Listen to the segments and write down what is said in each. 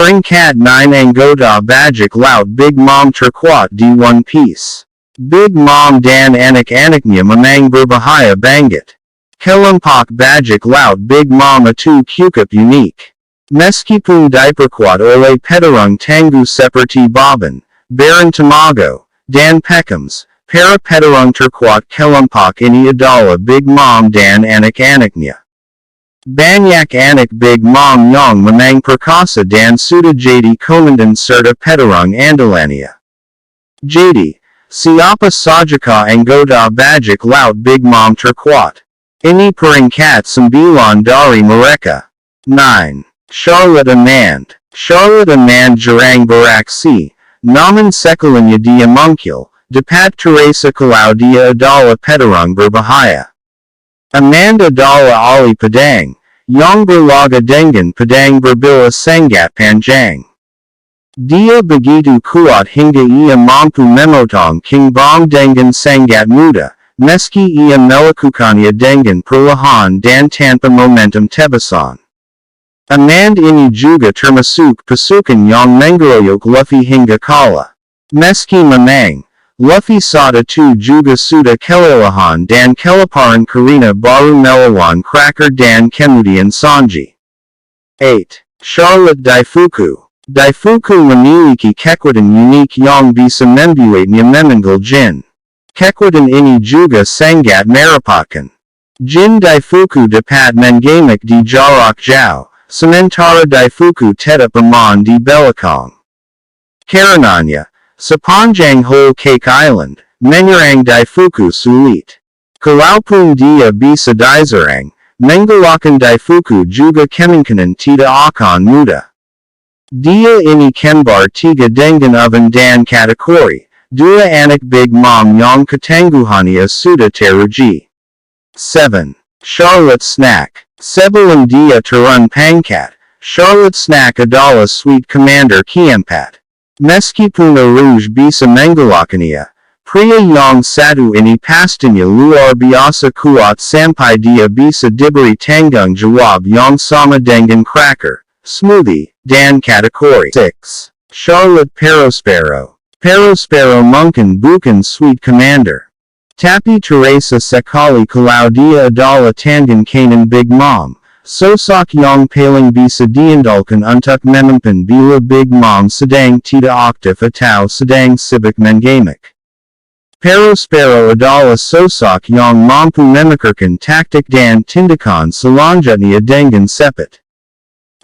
Peringkat 9 Anggota Bajak Laut Big Mom Terkuat di One Piece. Big Mom dan anak-anaknya memang berbahaya banget. Kelompok Bajak Laut Big Mom itu cukup unik. Meskipun diperkuat oleh petarung tangguh seperti Bobbin, Tamago, dan Pekoms, para petarung terkuat kelompok ini adalah Big Mom dan anak-anaknya. Banyak anak Big Mom yang memang perkasa dan sudah jadi komandan serta petarung andalannya. Jadi, siapa sajakah anggota Bajak Laut Big Mom Terkuat? Ini peringkat 9 dari mereka. 9. Charlotte Amand. Charlotte Amand jarang beraksi, namun sekalanya dia muncul, dapat terasa kalau dia adalah petarung berbahaya. Amand adalah ahli pedang, yang berlaga dengan pedang berbilah sangat panjang. Dia begitu kuat hingga ia mampu memotong King Baum dengan sangat mudah, meski ia melakukannya dengan perlahan dan tanpa momentum tebasan. Amand ini juga termasuk pasukan yang mengeroyok Luffy hingga kalah. Meski memang, Luffy saat itu juga sudah kelelahan dan kelaparan karena baru melawan Cracker dan kemudian Sanji. 8. Charlotte Daifuku. Daifuku memiliki kekuatan unik yang bisa membuatnya memanggil jin. Kekuatan ini juga sangat merepotkan. Jin Daifuku dapat menggemak di jarak jauh, sementara Daifuku tetap aman di belakang. Karenanya, sepanjang whole Cake Island, menyerang Daifuku sulit. Kalaupun dia bisa diserang, mengalahkan Daifuku juga kemungkinan tidak akan mudah. Dia ini kembar 3 dengan oven dan kategori, 2 anak Big Mom yang ketangguhannya sudah teruji. 7. Charlotte Snack. Sebelum dia turun pangkat, Charlotte Snack adalah Sweet Commander keempat. Meskipun Rouge bisa mengalahkannya, pria yang satu ini pastinya luar biasa kuat sampai dia bisa diberi tanggung jawab yang sama dengan Cracker, Smoothie, dan kategori. 6. Charlotte Perospero. Perospero mungkin bukan Sweet Commander, tapi terasa sekali kalau dia adalah tangan kanan Big Mom, sosok yang paling bisa diandalkan untuk memimpin bila Big Mom sedang tidak aktif atau sedang sibuk menggemak. Perospero adalah sosok yang mampu memikirkan taktik dan tindakan selanjutnya dengan cepat.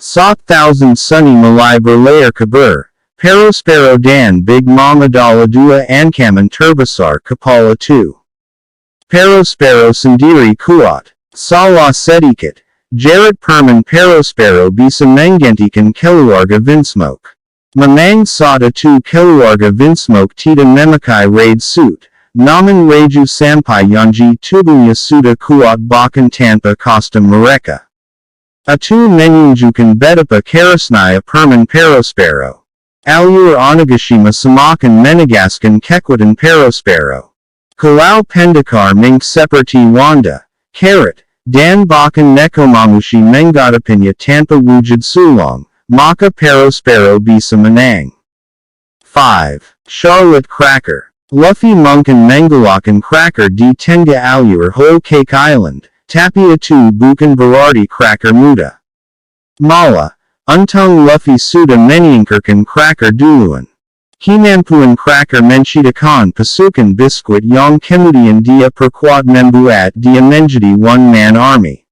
Saat Thousand Sunny mulai berlayar kabar, Perospero dan Big Mom adalah 2 ancaman terbesar kepala itu. Perospero sendiri kuat, salah sedikit, Jared Perman Perospero bisa menggantikan keluarga Vinsmoke. Memang saat itu keluarga Vinsmoke tidak memakai raid suit, namun raju sampai Yanji tubuhnya sudah kuat bahkan tanpa kostum mereka. Itu menunjukkan betapa kerasnya Perman Perospero. Alur Onigashima semakin menegaskan kekuatan Perospero. Kalau pendekar mink seperti Wanda, Carrot, dan bahkan Nekomamushi menghadapinya tanpa wujud sulong, maka Perospero bisa menang. 5. Charlotte Cracker. Luffy mungkin mengalahkan Cracker di tengah alur whole Cake Island, tapi itu bukan berarti Cracker mudah. Malah, untung Luffy sudah menyingkirkan Cracker duluan. Kemampuan Cracker menciptakan pasukan biskuit yang kemudian dia perkuat membuat dia menjadi one-man army.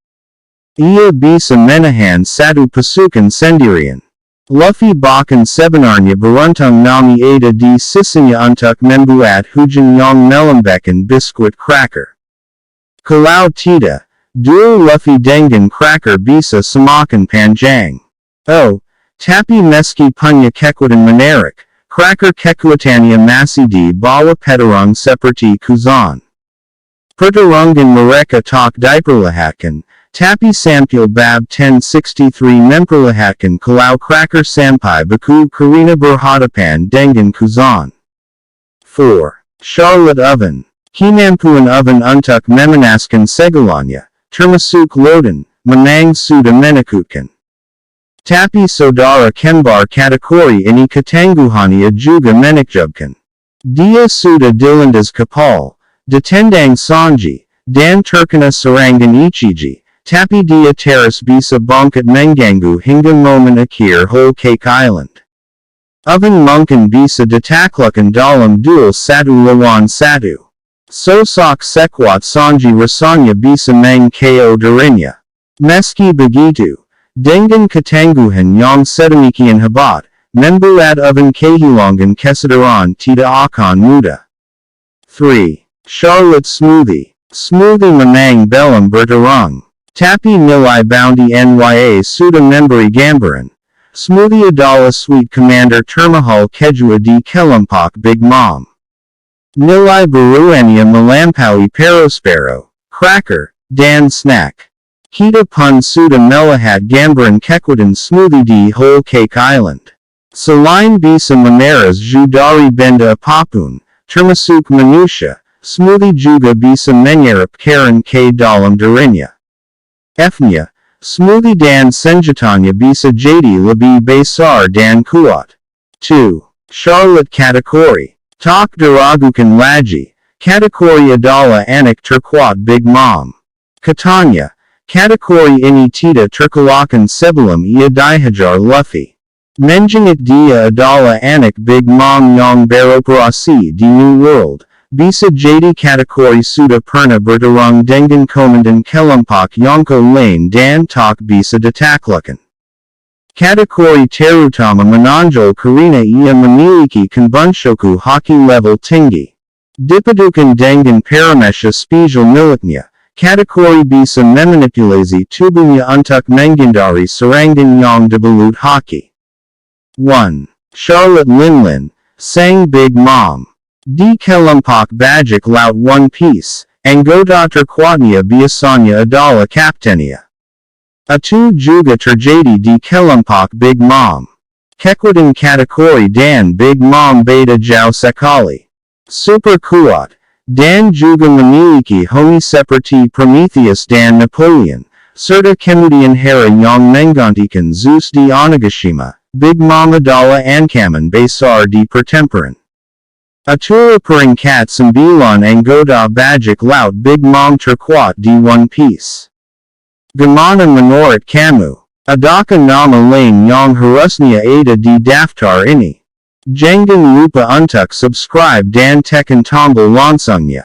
Ia bisa menahan satu pasukan sendirian. Luffy bahkan sebenarnya beruntung nami ada di sisinya untuk membuat hujan yang melembekkan biskuit Cracker. Kalau tidak, duel Luffy dengan Cracker bisa semakin panjang. Oh, tapi meski punya kekuatan menarik, Cracker kekuatannya masih di bawah petarung seperti Kuzan. Pertarungan mereka tak diperlihatkan, tapi sampil bab 1063 memperlihatkan kalau Cracker sampai beku karena berhadapan dengan Kuzan. 4. Charlotte Oven. Kemampuan Oven untuk memanaskan segalanya, termasuk Loden, memang sudah menakutkan. Tapi saudara kembar kategori ini ketangguhannya juga menakjubkan. Dia sudah dilindas kapal, ditendang sanji, dan terkena serangan ichiji, tapi dia terus bisa bangkit mengganggu hingga momen akhir whole cake island. Oven mungkin bisa ditaklukkan dalam duel satu lawan satu. Sosok sekuat sanji rasanya bisa meng-KO dirinya. Meski begitu, dengan ketangguhan yang sedemikian hebat, membuat oven kehilangan kesadaran tidak akan mudah. 3. Charlotte Smoothie. Smoothie memang belum bertarung. Tapi nilai bounty nya sudah memberi gambaran. Smoothie adalah sweet commander termahal kedua di Kelompok Big Mom. Nilai baruannya melampaui perospero, cracker, dan snack. Kita pun sudah melihat gambaran kekuatan smoothie di whole cake island. Selain bisa memeras jus dari benda apapun, termasuk manusia, smoothie juga bisa menyerap karen ke dalam dirinya. F-nya, smoothie dan senjatanya bisa jadi lebih besar dan kuat. 2. Charlotte kategori. Tak diragukan lagi, kategori adalah anak terkuat Big Mom. Katanya, kategori ini tidak terkalahkan sebelum ia dihajar Luffy. Menjenguk dia adalah anak Big Mom yang beroperasi di New World, bisa jadi kategori sudah pernah bertarung dengan komandan kelompok yang lain dan tak bisa ditaklukkan. Kategori terutama menonjol karena ia memiliki konbensyoku hoki level tinggi. Dipadukan dengan paramesha spesial miliknya, kategori bisa memanipulasi tubuhnya untuk menghindari serangan yang dibalut hoki. 1. Charlotte Linlin, sang Big Mom. Di Kelompok Bajak Laut One Piece, Anggota terkuatnya biasanya adalah kaptennya. Itu juga terjadi di Kelompok Big Mom. Kekuatan kategori dan Big Mom beda jauh sekali. Super kuat, dan juga memiliki homi seperti Prometheus dan Napoleon, serta kemudian Hera yang menggantikan Zeus di Onigashima. Big Mom adalah ancaman besar di pertempuran. Itulah peringkat 9 anggota bajak laut Big Mom terkuat di One Piece. Gimana menurut kamu? Adakah nama lain yang harusnya ada di daftar ini? Jangan lupa untuk subscribe dan tekan tombol loncengnya.